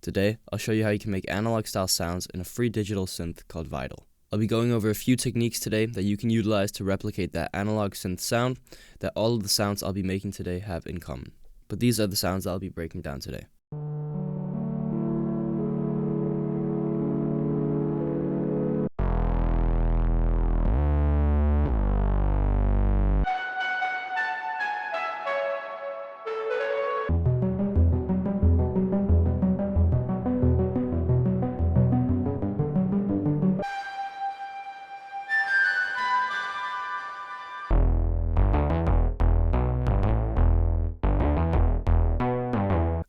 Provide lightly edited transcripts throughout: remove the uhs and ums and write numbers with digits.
Today, I'll show you how you can make analog style sounds in a free digital synth called Vital. I'll be going over a few techniques today that you can utilize to replicate that analog synth sound that all of the sounds I'll be making today have in common. But these are the sounds I'll be breaking down today.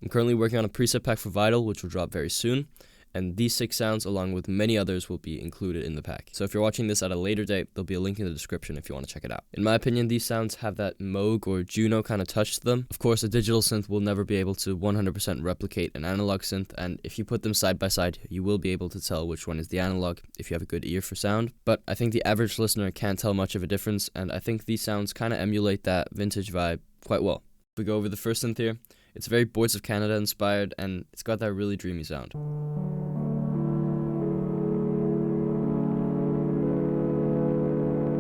I'm currently working on a preset pack for Vital, which will drop very soon, and these 6 sounds, along with many others, will be included in the pack. So if you're watching this at a later date, there'll be a link in the description if you want to check it out. In my opinion, these sounds have that Moog or Juno kind of touch to them. Of course, a digital synth will never be able to 100% replicate an analog synth, and if you put them side by side, you will be able to tell which one is the analog if you have a good ear for sound. But I think the average listener can't tell much of a difference, and I think these sounds kind of emulate that vintage vibe quite well. If we go over the first synth here, it's very Boards of Canada inspired, and it's got that really dreamy sound.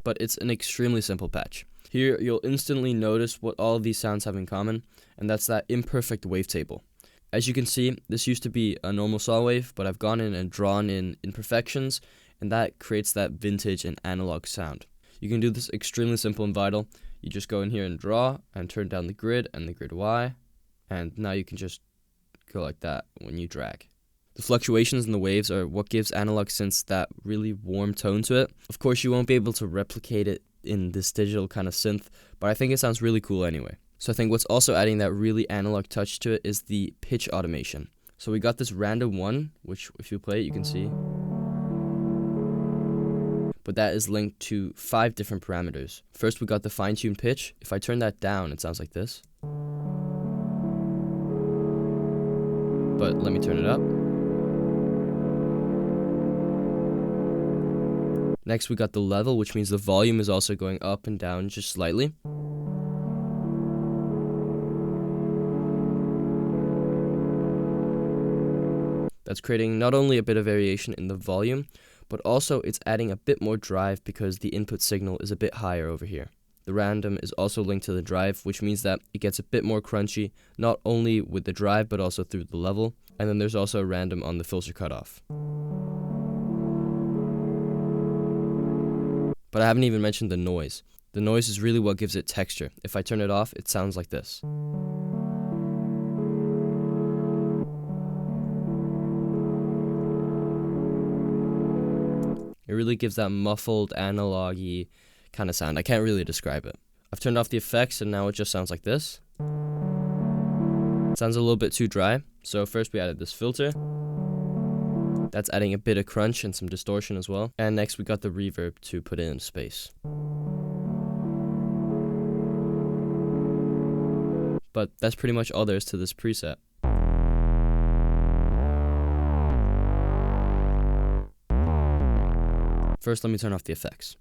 But it's an extremely simple patch. Here, you'll instantly notice what all of these sounds have in common, and that's that imperfect wavetable. As you can see, this used to be a normal saw wave, but I've gone in and drawn in imperfections, and that creates that vintage and analog sound. You can do this extremely simple in Vital. You just go in here and draw, and turn down the grid and the grid Y, and now you can just go like that when you drag. The fluctuations in the waves are what gives analog synths that really warm tone to it. Of course, you won't be able to replicate it in this digital kind of synth, but I think it sounds really cool anyway. So I think what's also adding that really analog touch to it is the pitch automation. So we got this random one, which if you play it, you can see. But that is linked to 5 different parameters. First, we got the fine-tuned pitch. If I turn that down, it sounds like this. But let me turn it up. Next, we got the level, which means the volume is also going up and down just slightly. That's creating not only a bit of variation in the volume, but also it's adding a bit more drive because the input signal is a bit higher over here. The random is also linked to the drive, which means that it gets a bit more crunchy, not only with the drive, but also through the level. And then there's also a random on the filter cutoff. But I haven't even mentioned the noise. The noise is really what gives it texture. If I turn it off, it sounds like this. It really gives that muffled, analog-y kind of sound. I can't really describe it. I've turned off the effects and now it just sounds like this. It sounds a little bit too dry. So first we added this filter. That's adding a bit of crunch and some distortion as well. And next we got the reverb to put in space. But that's pretty much all there is to this preset. First, let me turn off the effects.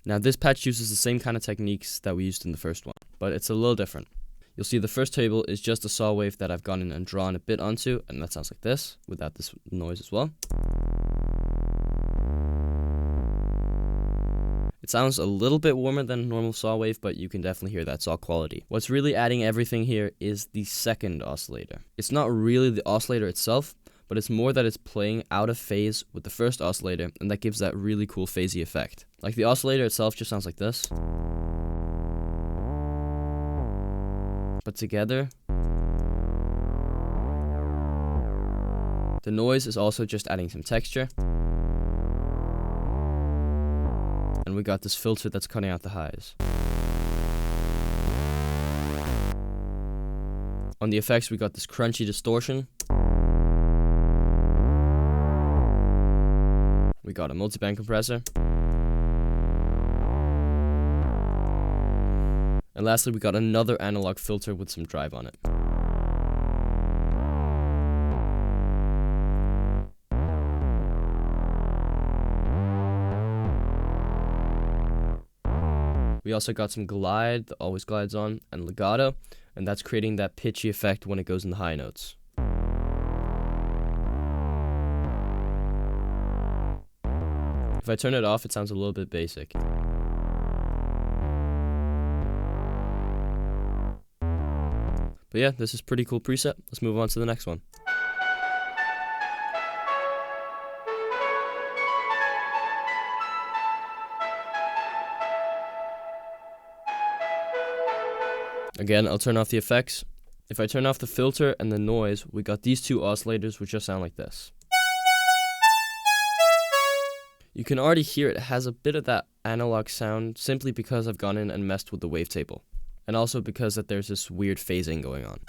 Now this patch uses the same kind of techniques that we used in the first one, but it's a little different. You'll see the first table is just a saw wave that I've gone in and drawn a bit onto, and that sounds like this, without this noise as well. It sounds a little bit warmer than a normal saw wave, but you can definitely hear that saw quality. What's really adding everything here is the second oscillator. It's not really the oscillator itself, but it's more that it's playing out of phase with the first oscillator, and that gives that really cool phasey effect. Like the oscillator itself just sounds like this. But together, the noise is also just adding some texture. And we got this filter that's cutting out the highs. On the effects, we got this crunchy distortion. We got a multiband compressor. And lastly, we got another analog filter with some drive on it. We also got some glide, that always glides on, and legato, and that's creating that pitchy effect when it goes in the high notes. If I turn it off, it sounds a little bit basic. But yeah, this is a pretty cool preset. Let's move on to the next one. Again, I'll turn off the effects. If I turn off the filter and the noise, we got these two oscillators which just sound like this. You can already hear it has a bit of that analog sound simply because I've gone in and messed with the wavetable. And also because that there's this weird phasing going on.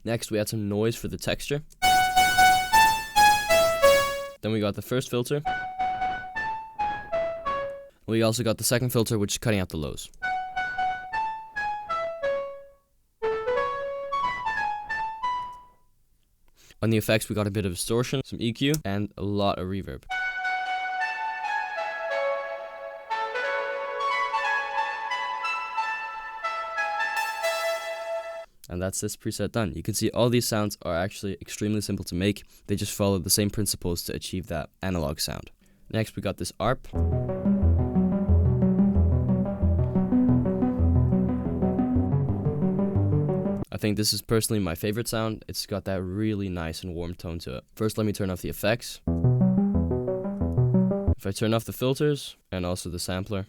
Next, we add some noise for the texture. Then we got the first filter. We also got the second filter, which is cutting out the lows. On the effects, we got a bit of distortion, some EQ, and a lot of reverb. And that's this preset done. You can see all these sounds are actually extremely simple to make. They just follow the same principles to achieve that analog sound. Next, we got this ARP. I think this is personally my favorite sound. It's got that really nice and warm tone to it. First, let me turn off the effects. If I turn off the filters and also the sampler.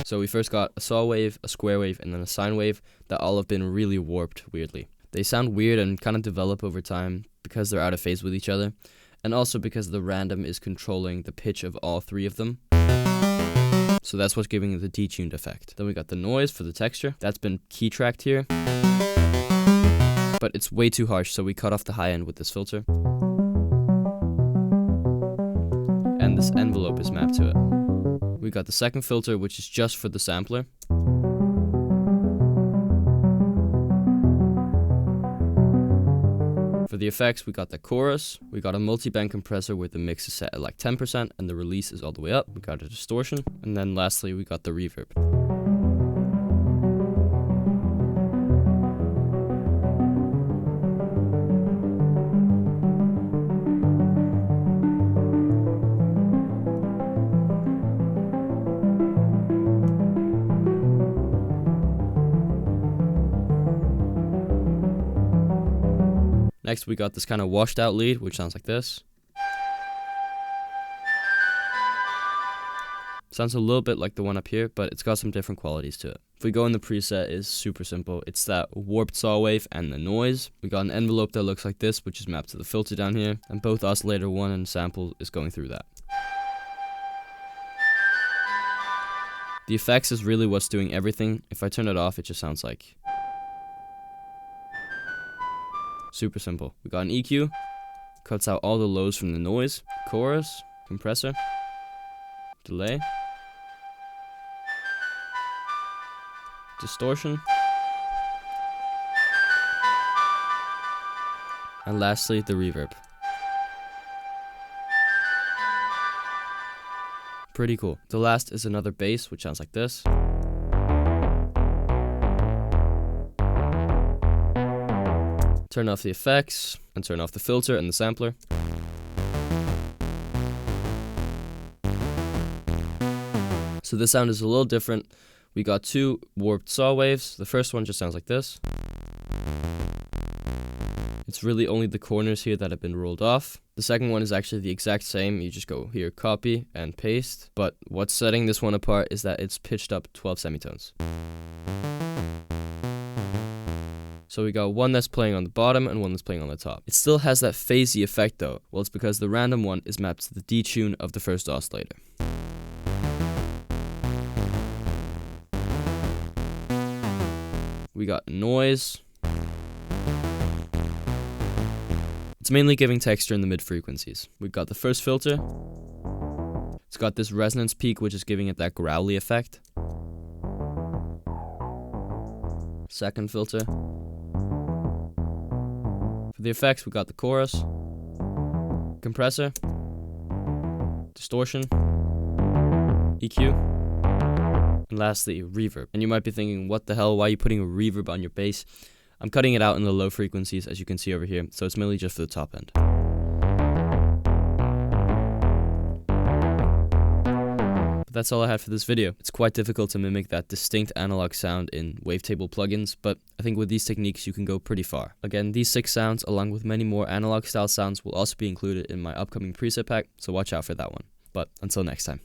So we first got a saw wave, a square wave, and then a sine wave that all have been really warped weirdly. They sound weird and kind of develop over time because they're out of phase with each other, and also because the random is controlling the pitch of all three of them. So that's what's giving it the detuned effect. Then we got the noise for the texture. That's been key tracked here. But it's way too harsh, so we cut off the high end with this filter. And this envelope is mapped to it. We got the second filter, which is just for the sampler. For the effects, we got the chorus, we got a multi-band compressor where the mix is set at like 10% and the release is all the way up, we got a distortion, and then lastly we got the reverb. Next, we got this kind of washed out lead, which sounds like this. Sounds a little bit like the one up here, but it's got some different qualities to it. If we go in the preset, it's super simple. It's that warped saw wave and the noise. We got an envelope that looks like this, which is mapped to the filter down here, and both oscillator 1 and sample is going through that. The effects is really what's doing everything. If I turn it off, it just sounds like... super simple. We got an EQ, cuts out all the lows from the noise, chorus, compressor, delay, distortion, and lastly the reverb. Pretty cool. The last is another bass, which sounds like this. Turn off the effects, and turn off the filter and the sampler. So this sound is a little different. We got two warped saw waves. The first one just sounds like this. It's really only the corners here that have been rolled off. The second one is actually the exact same. You just go here, copy, and paste. But what's setting this one apart is that it's pitched up 12 semitones. So we got one that's playing on the bottom and one that's playing on the top. It still has that phasey effect though. Well, it's because the random one is mapped to the detune of the first oscillator. We got noise. It's mainly giving texture in the mid frequencies. We've got the first filter. It's got this resonance peak, which is giving it that growly effect. Second filter. For the effects, we got the chorus. compressor, distortion, EQ, and lastly, reverb. And you might be thinking, what the hell, why are you putting a reverb on your bass? I'm cutting it out in the low frequencies, as you can see over here, so it's mainly just for the top end. But that's all I had for this video. It's quite difficult to mimic that distinct analog sound in wavetable plugins, but I think with these techniques you can go pretty far. Again, these 6 sounds, along with many more analog style sounds, will also be included in my upcoming preset pack, so watch out for that one. But until next time.